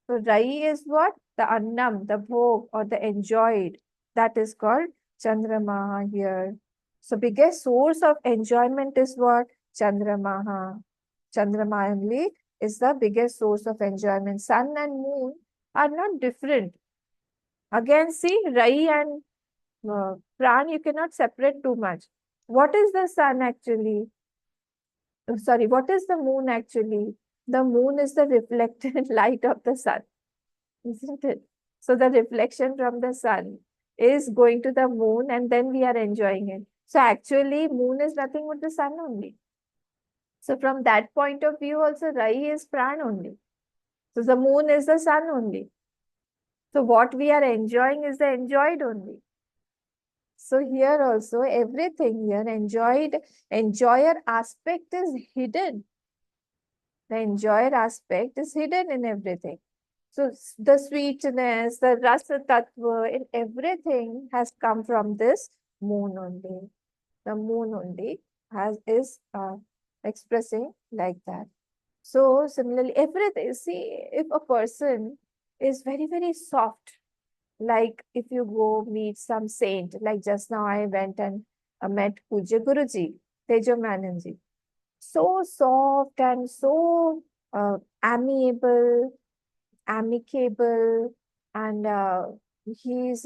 So Rai is what? The annam, the bhog or the enjoyed. That is called Chandramaha here. So biggest source of enjoyment is what? Chandramaha. Chandramaha only is the biggest source of enjoyment. Sun and moon are not different. Again, see, Rai and Pran, you cannot separate too much. What is the sun actually? Sorry, what is the moon actually? The moon is the reflected light of the sun, isn't it? So the reflection from the sun is going to the moon and then we are enjoying it. So actually moon is nothing but the sun only. So from that point of view also Rai is Pran only. So the moon is the sun only. So what we are enjoying is the enjoyed only. So here also everything here enjoyer aspect is hidden. The enjoyer aspect is hidden in everything. So the sweetness, the rasa tattva in everything has come from this moon only. The moon only is expressing like that. So similarly, everything, see, if a person is very, very soft, like if you go meet some saint, like just now I went and met Puja Guruji, Tejo Mananji. So soft and so amiable, amicable, and he's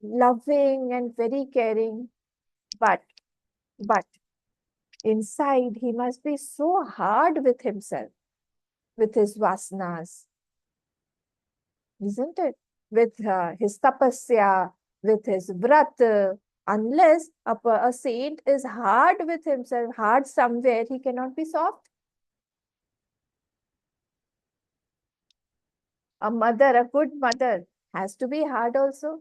loving and very caring. But inside he must be so hard with himself, with his vasanas, isn't it? With his tapasya, with his vrat. Unless a saint is hard with himself, hard somewhere, he cannot be soft. A mother, a good mother, has to be hard also.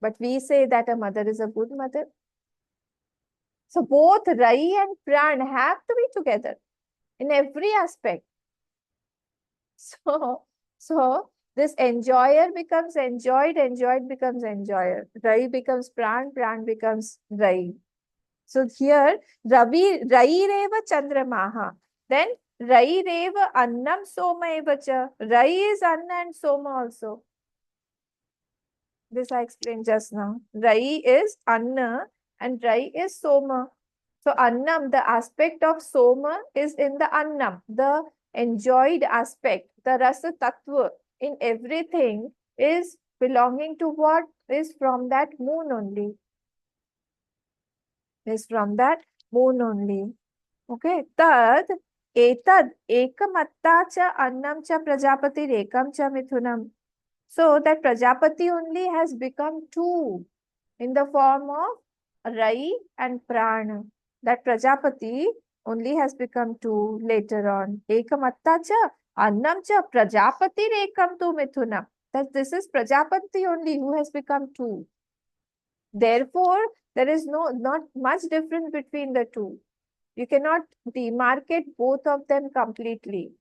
But we say that a mother is a good mother. So both Rai and Pran have to be together in every aspect. So this enjoyer becomes enjoyed, enjoyed becomes enjoyer. Rai becomes Pran, Pran becomes Rai. So here, Rayi-Reva Chandramaha. Then Rayi-Reva Annam Soma Evacha. Rai is Anna and Soma also. This I explained just now. Rai is Anna and Rai is Soma. So Annam, the aspect of Soma is in the Annam, the enjoyed aspect, the Rasa Tattva in everything is belonging to what? Is from that moon only. Is from that moon only. Okay. Tad, etad, ekamatta cha annam cha prajapati rekam cha mithunam. So that Prajapati only has become two in the form of Rai and Prana. That Prajapati only has become two later on. Ekamatta cha annam cha Prajapati rekam tu mithunam. That this is Prajapati only who has become two. Therefore, there is not much difference between the two. You cannot demarcate both of them completely.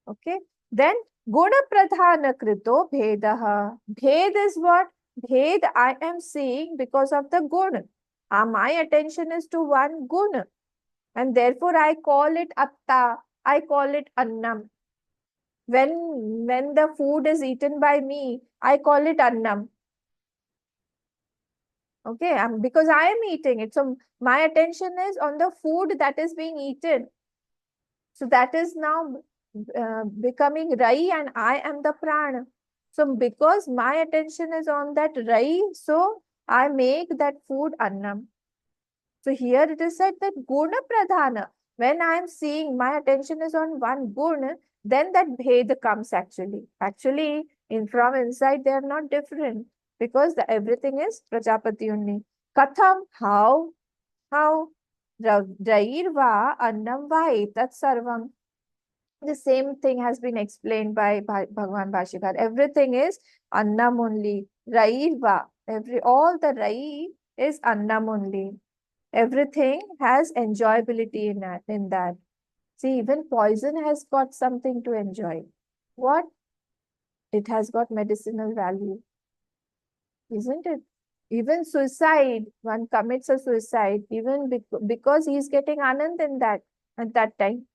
Okay. Then Guna Pradhana Krito Bhedaha. Bhed is what? Bhed I am seeing because of the guna. My attention is to one guna. And therefore I call it atta. I call it annam. When the food is eaten by me, I call it annam. Okay, because I am eating it. So my attention is on the food that is being eaten. So that is now becoming Rayi and I am the Prana. So because my attention is on that Rayi, so I make that food Annam. So here it is said that Guna Pradhana. When I am seeing my attention is on one Guna, then that Bhed comes actually. Actually, from inside they are not different because everything is Prajapati only. Katham, how? How? Rairva annam va etat sarvam. The same thing has been explained by Bhagavan Bhashikar. Everything is annam only. Rairva. All the Rai is annam only. Everything has enjoyability in that. See, even poison has got something to enjoy. What? It has got medicinal value, isn't it? Even suicide, one commits a suicide, even because he is getting anand in that at that time.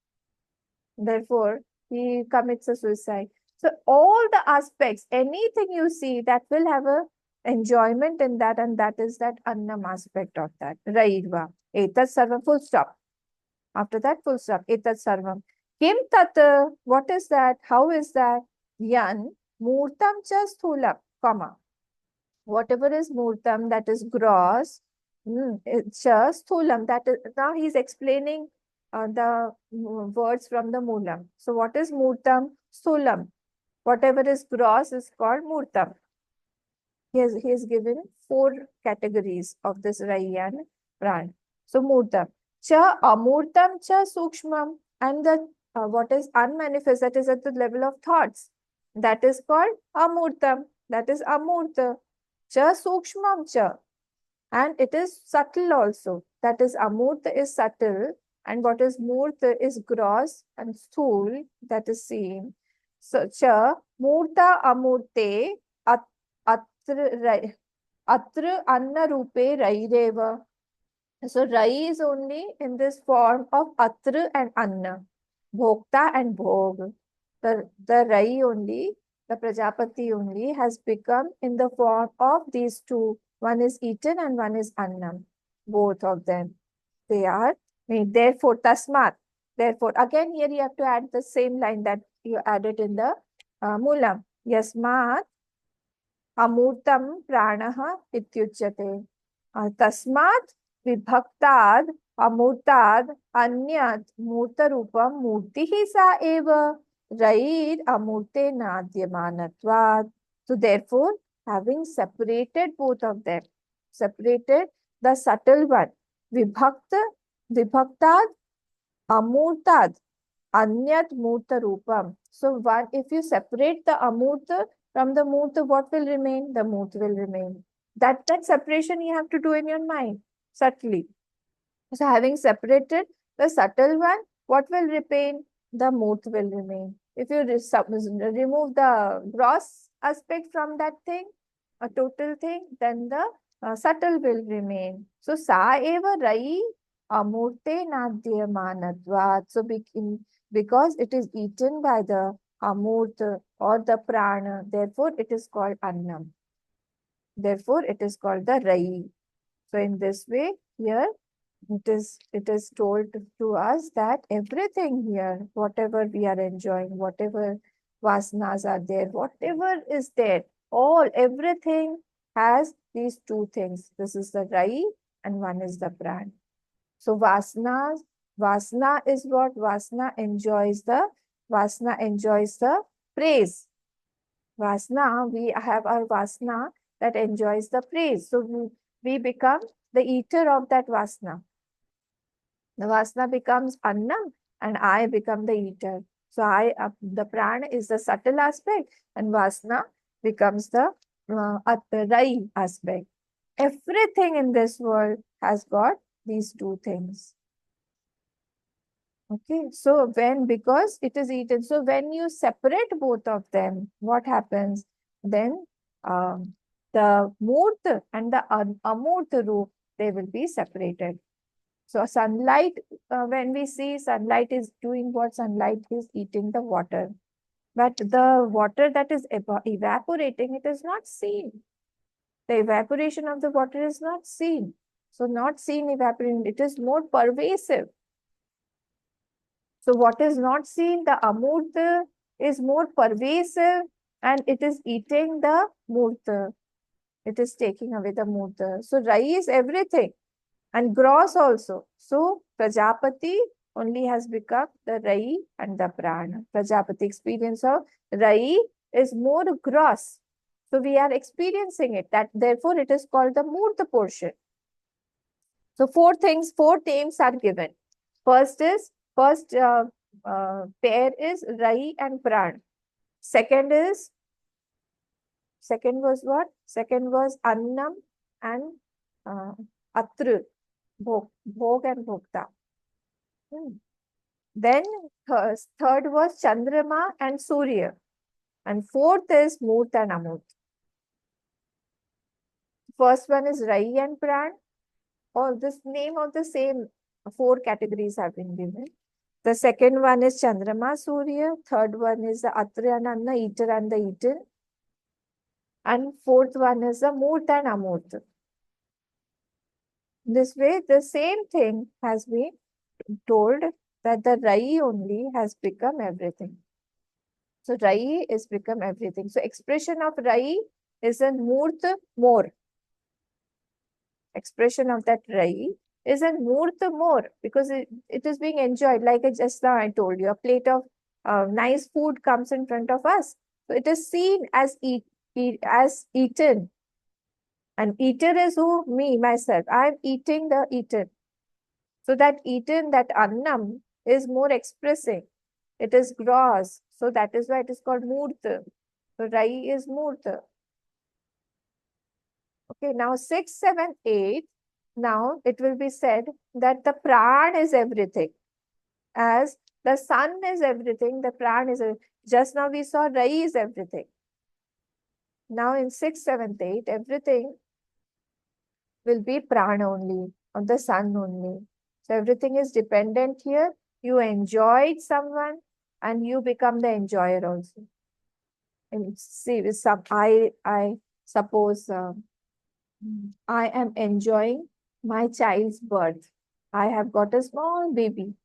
Therefore, he commits a suicide. So all the aspects, anything you see that will have a enjoyment in that, and that is that annam aspect of that. Rairva. Etat sarvam, full stop. After that, full stop. Etat sarvam. Kim tat, what is that? How is that? Yan, murtam cha sthulam, comma. Whatever is murtam, that is gross, cha sthulam, that is, now he is explaining the words from the Moolam. So what is Murtam? Sthulam. Whatever is gross is called Murtam. He has given 4 categories of this Rayi-Praan. So Murtam. Cha Amurtam cha Sukshmam. And the what is unmanifest, that is at the level of thoughts. That is called Amurtam. That is Amurta. Cha Sukshmam cha. And it is subtle also. That is Amurta is subtle. And what is Murta is gross, and Sthul, that is seen. So, cha, Murta Amurte, Atra Anna Rupe Raireva. So, Rai is only in this form of Atra and Anna, Bhokta and Bhog. The Rai only, the Prajapati only has become in the form of these two. One is eaten and one is Annam. Both of them. They are made. Therefore, tasmat. Therefore, again here you have to add the same line that you added in the Moolam. Yasmat amurtam pranaha ityuchyate. Tasmat vibhaktad amurtad anyat murtarupam murtihi sa eva raid amurte nadyamanatvad. So therefore, having separated both of them, separated the subtle one, vibhaktad, amurtad, anyat murta rupam. So one, if you separate the amurta from the murta, what will remain? The murta will remain. That separation you have to do in your mind, subtly. So having separated the subtle one, what will remain? The murta will remain. If you remove the gross aspect from that thing, a total thing, then the subtle will remain. So sa eva rai amurte nadyamanatvat. So because it is eaten by the amurta or the prana, therefore it is called annam. Therefore it is called the rai. So in this way, here it is told to us that everything here, whatever we are enjoying, whatever vasanas are there, whatever is there, everything has these two things. This is the Rai and one is the Pran. So vasana is what? Vasana enjoys the praise. Vasana, we have our vasana that enjoys the praise. So we become the eater of that vasana. The vasana becomes annam and I become the eater. So the prana is the subtle aspect and vasana becomes the rai aspect. Everything in this world has got these two things. Okay, so because it is eaten, so when you separate both of them, what happens? Then the Murt and the Amurt root, they will be separated. So sunlight, when we see sunlight is doing what? Sunlight is eating the water. But the water that is evaporating, it is not seen. The evaporation of the water is not seen. So not seen evaporating, it is more pervasive. So what is not seen, the Amurta is more pervasive and it is eating the Murta. It is taking away the Murta. So Rayi is everything and gross also. So Prajapati only has become the Rayi and the Prana. Prajapati experience of Rayi is more gross. So we are experiencing it. That therefore it is called the Murta portion. So four names are given. First pair is Rayi and Pran. Second was what? Second was Annam and Atru, Bhog and Bhokta. Then third was Chandrama and Surya. And fourth is Murt and Amut. First one is Rayi and Pran. All this name of the same four categories have been given. The second one is Chandrama Surya. Third one is the Atra and Anna, eater and the eaten. And fourth one is the Murt and Amurt. This way, the same thing has been told that the Rayi only has become everything. So Rayi is become everything. So expression of Rayi is a Murt more. Expression of that Rayi is a Murt more because it is being enjoyed. Like just now I told you, a plate of nice food comes in front of us. So it is seen as eaten. And eater is who? Me, myself. I am eating the eaten. So that eaten, that annam is more expressing. It is gross. So that is why it is called Murta. So Rayi is Murta. Okay, now 6, 7, 8. Now it will be said that the pran is everything. As the sun is everything, the pran is just now we saw Rayi is everything. Now in 6, 7, 8, everything will be prana only, of the sun only. So everything is dependent here. You enjoyed someone and you become the enjoyer also. And see, with some, I suppose I am enjoying my child's birth. I have got a small baby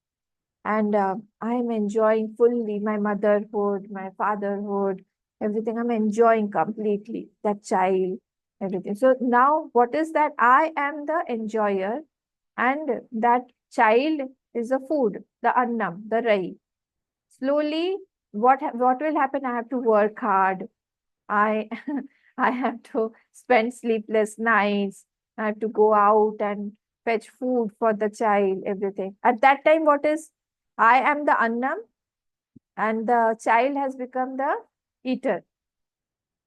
and I am enjoying fully my motherhood, my fatherhood, everything. I'm enjoying completely that child, everything. So now what is that? I am the enjoyer and that child is the food, the annam, the rai. Slowly, what will happen? I have to work hard. I I have to spend sleepless nights. I have to go out and fetch food for the child, everything. At that time, what is? I am the annam and the child has become the eater,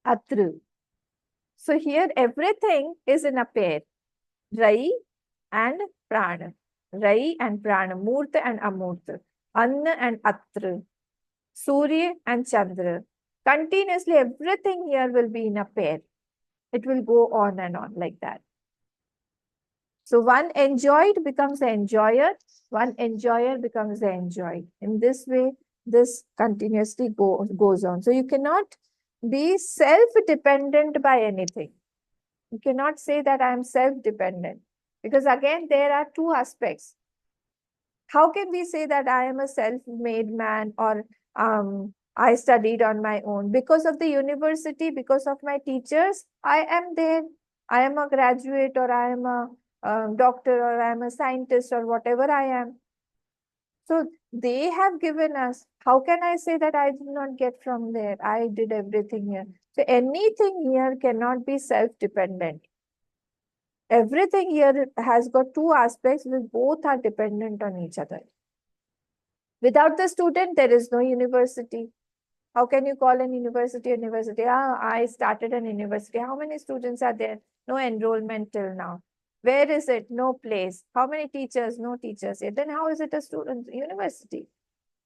atru. So here everything is in a pair, Rai and Prana. Rai and Prana, Murta and Amurta, Anna and Atra, Surya and Chandra. Continuously, everything here will be in a pair. It will go on and on like that. So one enjoyed becomes the enjoyer, one enjoyer becomes the enjoyed. In this way, this continuously goes on. So you cannot be self-dependent by anything. You cannot say that I am self-dependent. Because again, there are two aspects. How can we say that I am a self-made man or I studied on my own? Because of the university, because of my teachers, I am there. I am a graduate or I am a doctor or I am a scientist or whatever I am. So they have given us. How can I say that I did not get from there? I did everything here. So anything here cannot be self-dependent. Everything here has got two aspects which both are dependent on each other. Without the student, there is no university. How can you call an university university? I started an university. How many students are there? No enrollment till now. Where is it? No place. How many teachers? No teachers yet. Then how is it a student university?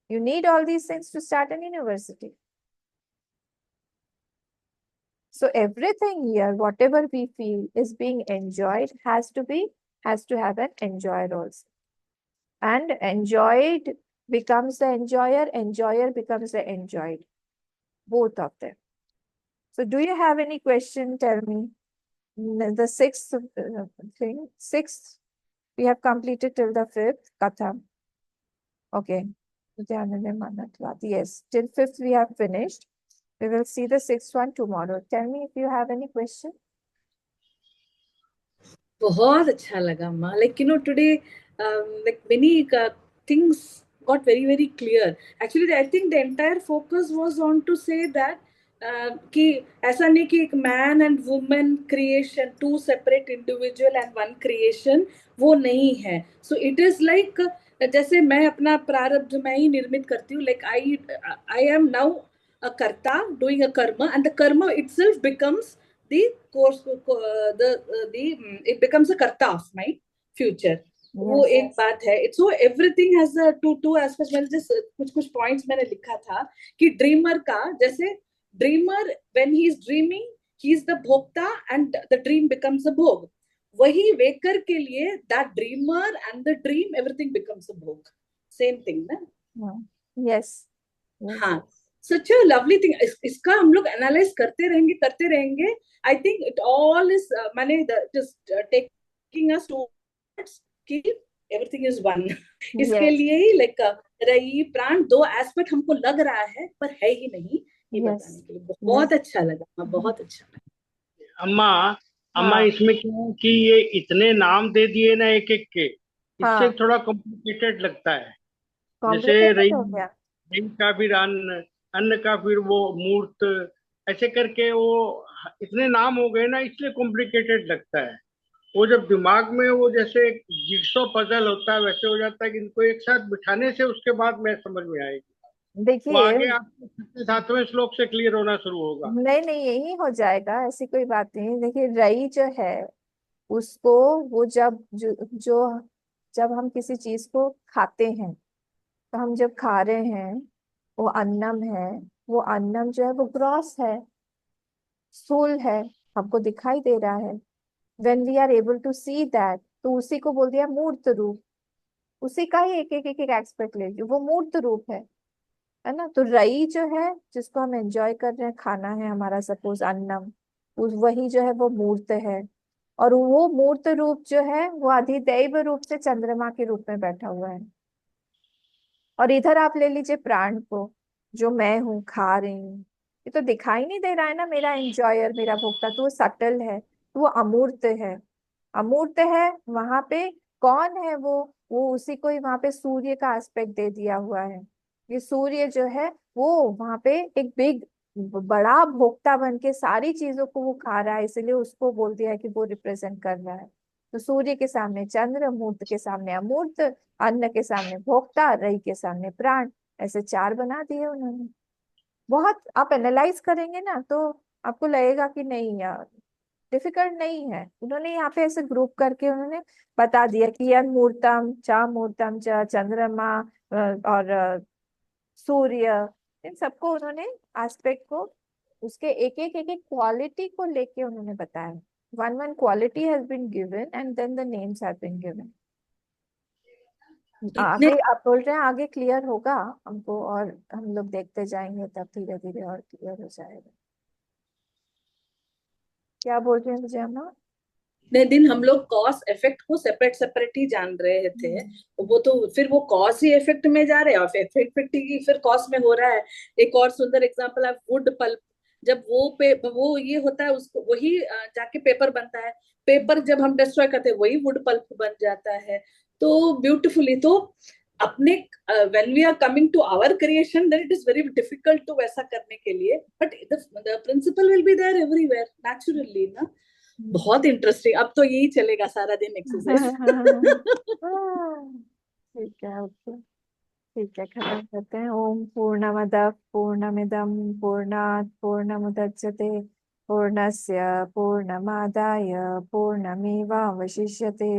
You need all these things to start an university. So everything here, whatever we feel is being enjoyed, has to have an enjoyer also. And enjoyed becomes the enjoyer becomes the enjoyed. Both of them. So do you have any question? Tell me. The sixth thing, sixth, we have completed till the fifth, Katham. Okay. Yes, till fifth we have finished. We will see the sixth one tomorrow. Tell me if you have any question. बहुत अच्छा लगा माँ. Like, you know, today, like many things got very, very clear. Actually, I think the entire focus was on to say that कि ऐसा नहीं कि एक man and woman creation, two separate individual and one creation, वो नहीं है. So it is like जैसे मैं अपना प्रारब्ध मैं ही निर्मित करती हूँ. Like I am now a karta doing a karma, and the karma itself becomes the course, it becomes a karta of my future. वो Yes. एक बात है. So everything has a two aspects. मैंने just कुछ points मैंने लिखा था कि dreamer का जैसे dreamer when he is dreaming he is the bhokta and the dream becomes a bhog. वही waker के लिए that dreamer and the dream everything becomes a bhog. Same thing ना. Yes. Yes. हाँ. Such a lovely thing. इसका हम लोग analyse करते रहेंगे. I think it all is माने just taking us towards कि everything is one. इसके लिए ही like रई प्राण दो एस्पेक्ट हमको लग रहा है पर है ही नहीं. ये बताने के लिए बहुत अच्छा लगा. बहुत अच्छा लगा. अम्मा इसमें क्या है कि ये इतने नाम दे दिए ना एक एक के, इससे थोड़ा कॉम्प्लिकेटेड लगता है. जैसे रई का फिर अन्न का फिर वो मूर्त, ऐसे करके वो इतने नाम हो गए ना, इसलिए कॉम्प्लिकेटेड लगता है. वो जब दिमाग में वो जैसे जिक्सो पजल होता है वैसे हो जाता है कि इनको एक साथ बिठाने से उसके बाद में समझ में आएगी. देखिए वो आगे आपको 7वें श्लोक से क्लियर होना शुरू होगा. नहीं यही हो जाएगा, ऐसी कोई बात नहीं. देखिए रई जो है उसको वो जब हम किसी चीज को खाते हैं तो हम जब खा रहे हैं वो अन्नम है. वो अन्नम जो है वो ग्रॉस है, स्थूल है, हमको दिखाई दे रहा है. when we are able to see that, तो उसी को बोल दिया मूर्त रूप. उसी का ही एक एस्पेक्ट ले लीजिए, वो मूर्त रूप है ना. तो रई जो है जिसको हम एंजॉय कर रहे हैं, खाना है हमारा सपोज अन्नम, वही जो है वो मूर्त है. और वो मूर्त रूप जो है वो अधिदैव रूप से चंद्रमा के रूप में बैठा हुआ है. और इधर आप ले लीजिए प्राण को, जो मैं हूँ खा रही हूँ, ये तो दिखाई नहीं दे रहा है ना मेरा एंजॉयर, मेरा भोक्ता. तो वो सटल है, तो वो अमूर्त है. अमूर्त है वहां पे कौन है वो उसी को ही वहां पे सूर्य का एस्पेक्ट दे दिया हुआ है. ये सूर्य जो है वो वहां पे एक बिग बड़ा भोक्ता बन के सारी चीजों को वो खा रहा है, इसलिए उसको बोल दिया है कि वो रिप्रेजेंट कर रहा है. तो सूर्य के सामने चंद्र, मूर्त के सामने अमूर्त, अन्न के सामने भोक्ता, रई के सामने प्राण. ऐसे चार बना दिए उन्होंने. बहुत आप एनालाइज करेंगे ना तो आपको लगेगा कि नहीं यार डिफिकल्ट नहीं है. उन्होंने यहाँ पे ऐसे ग्रुप करके उन्होंने बता दिया कि यन मूर्तम चा मूर्तम च चंद्रमा और सूर्य, इन सबको उन्होंने एस्पेक्ट को उसके एक क्वालिटी को लेके उन्होंने बताया. one quality has been given and then the names have been given. आगे आप बोल रहे हैं आगे क्लियर होगा हमको, और हम लोग देखते जाएंगे तब धीरे धीरे और क्लियर हो जाएगा. क्या बोल रहे हैं मुझे हम? दिन हम लोग कॉज इफेक्ट को सेपरेट ही जान रहे थे. वो तो फिर वो कॉज ही इफेक्ट में जा रहे हैं और इफेक्ट ही फिर कॉज में हो रहा है. एक और सुंदर एग्जांपल है वुड पल्प. जब वो ये होता है उसको वही जाके पेपर बनता है. पेपर जब हम डिस्ट्रॉय करते हैं वही वुड पल्प बन जाता है. तो ब्यूटीफुली तो अपने when we are coming to our creation then it is very difficult to वैसा करने के लिए, but the principle will be there everywhere naturally ना. बहुत इंटरेस्टिंग. अब तो यही चलेगा सारा दिन एक्सरसाइज. ठीक है, ओके, ठीक है, खत्म करते हैं. ओम पूर्णमद पूर्णमिदम पूर्णात् पूर्णमुदच्यते पूर्णस्य पूर्णमादाय पूर्णमेवावशिष्यते।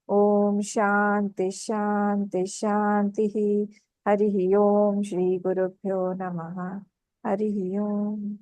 ओम शांति शांति शांतिः। हरिः ओम। श्री गुरुभ्यो नमः। हरिः ओम।